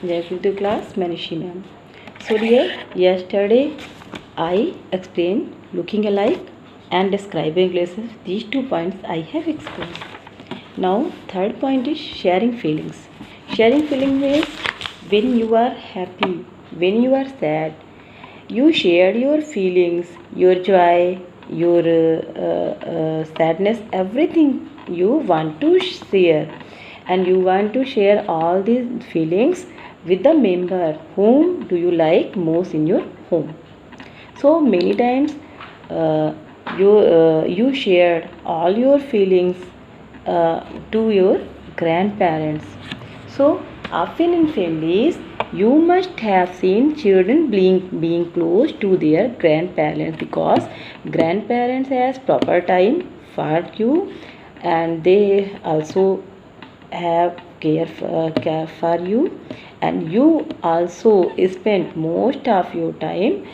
Welcome to class, Manishi ma'am. So dear, yesterday I explained looking alike and describing relations. These 2 points I have explained. Now third point is sharing feelings. Sharing feelings means when you are happy, when you are sad, you share your feelings, your joy, your sadness, everything you want to share, and you want to share all these feelings with the member whom do you like most in your home. So many times uh, you shared all your feelings to your grandparents. So often in families, you must have seen children being close to their grandparents because grandparents has proper time for you, and they also have care for you, and you also spend most of your time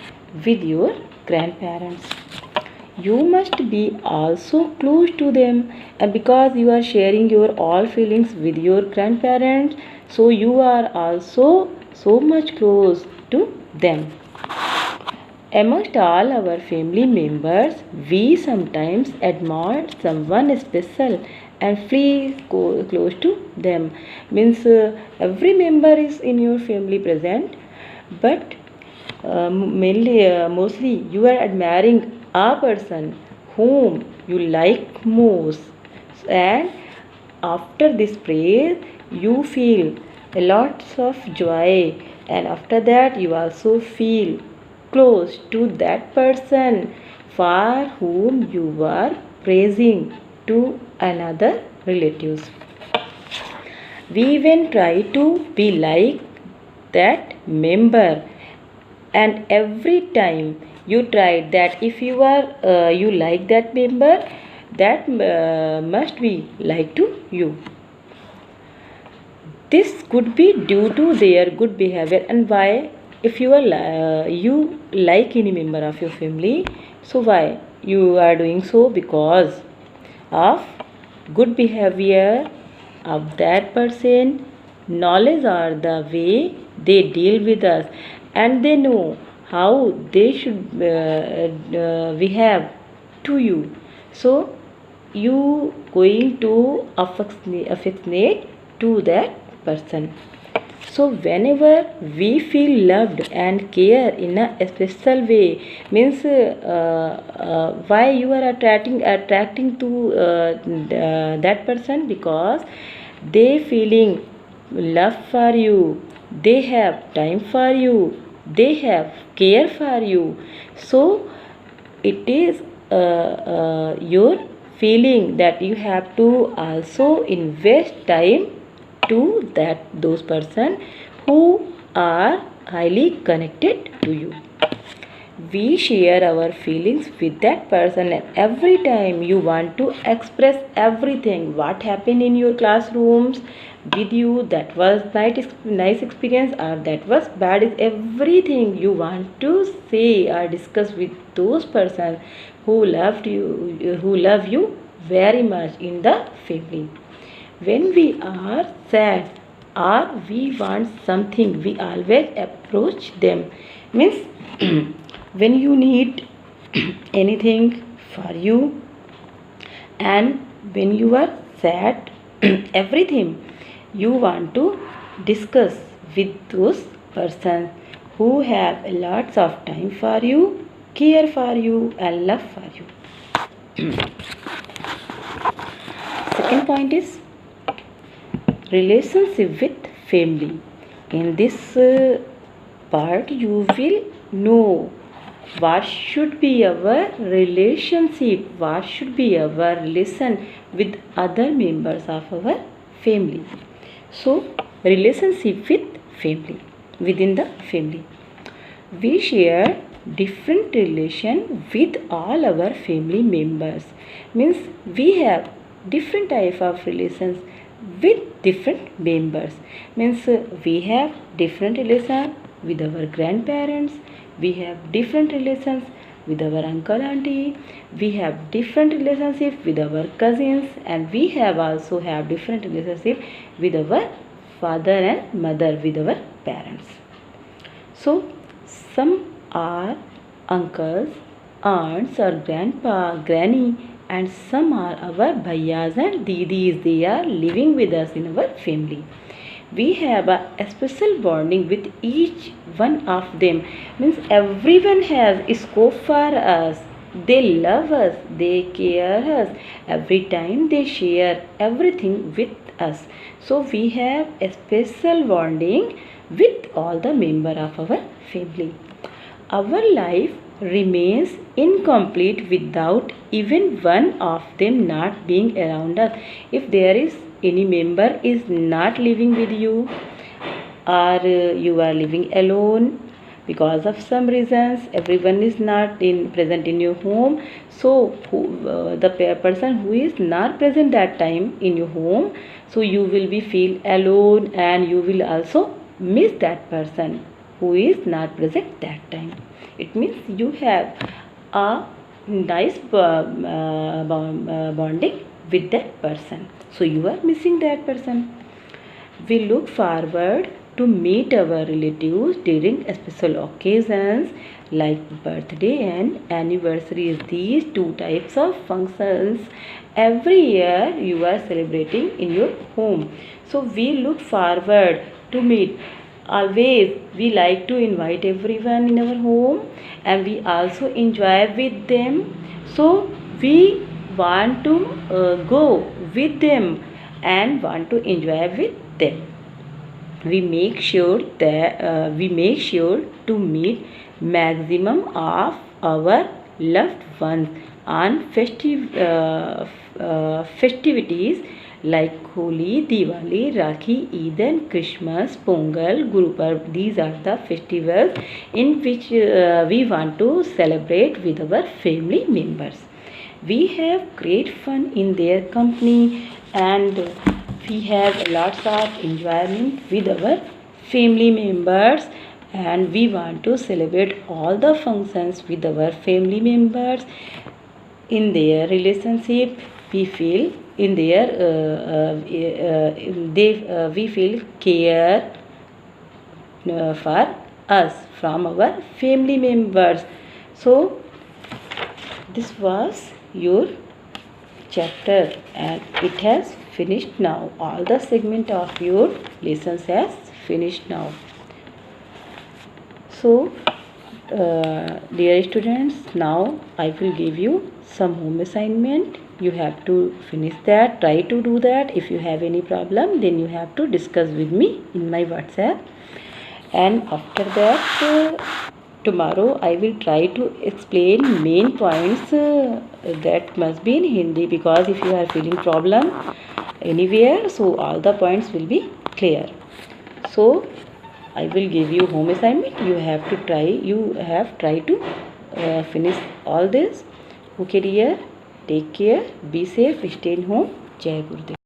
with your grandparents. You must be also close to them, and because you are sharing your all feelings with your grandparents, so you are also so much close to them. Amongst all our family members, we sometimes admire someone special and feel close to them. Means every member is in your family present, but mostly you are admiring a person whom you like most, and after this praise you feel a lots of joy, and after that you also feel close to that person for whom you are praising to another relatives. We even try to be like that member, and every time you try that, if you are you like that member, that must be like to you. This could be due to their good behavior. And why? If you are you like any member of your family, so why you are doing so? Because of good behavior of that person, knowledge are the way they deal with us, and they know how they should behave to you. So you going to affectionate to that person. So whenever we feel loved and care in a special way, means why you are attracting to that person, because they feeling love for you, they have time for you, they have care for you. So it is your feeling that you have to also invest time to those person who are highly connected to you. We share our feelings with that person, and every time you want to express everything what happened in your classrooms with you, that was nice experience or that was bad, is everything you want to say or discuss with those persons who love you very much in the family. When we are sad or we want something, we always approach them. Means when you need anything for you, and when you are sad, everything you want to discuss with those persons who have lots of time for you, care for you, and love for you. Second point is relationship with family. In this part you will know what should be our relationship, what should be our relation with other members of our family. So relationship with family, within the family we share different relation with all our family members. Means we have different type of relations with different members. Means we have different relation with our grandparents, we have different relations with our uncle auntie, we have different relationship with our cousins, and we have also have different relationship with our father and mother, with our parents. So some are uncles, aunts or grandpa, granny, and some are our bhaiyas and didis. They are living with us in our family. We have a special bonding with each one of them. Means everyone has scope for us. They love us, they care us. Every time they share everything with us. So we have a special bonding with all the member of our family. Our life remains incomplete without even one of them not being around us. If there is any member is not living with you, or you are living alone because of some reasons, everyone is not present in your home, so the person who is not present that time in your home, so you will be feel alone, and you will also miss that person who is not present that time. It means you have a nice bonding with that person, so you are missing that person. We look forward to meet our relatives during special occasions like birthday and anniversaries. These two types of functions every year you are celebrating in your home. So we look forward to meet. Always we like to invite everyone in our home, and we also enjoy with them. So we want to go with them and want to enjoy with them. We make sure to meet maximum of our loved ones on festivities like Holi, Diwali, Rakhi, Eid and Christmas, Pongal, Guru Parv. These are the festivals in which we want to celebrate with our family members. We have great fun in their company, and we have lots of enjoyment with our family members, and we want to celebrate all the functions with our family members. In their relationship, we feel in their we feel care for us from our family members. So this was your chapter, and it has finished now. All the segment of your lessons has finished now. So dear students, now I will give you some home assignment. You have to finish that. Try to do that. If you have any problem, then you have to discuss with me in my WhatsApp. And after that, tomorrow I will try to explain main points that must be in Hindi, because if you are feeling problem anywhere, so all the points will be clear. So I will give you home assignment. You have to try. You have tried to finish all this. Okay dear, take care, be safe, stay in home. Jai Gurudev.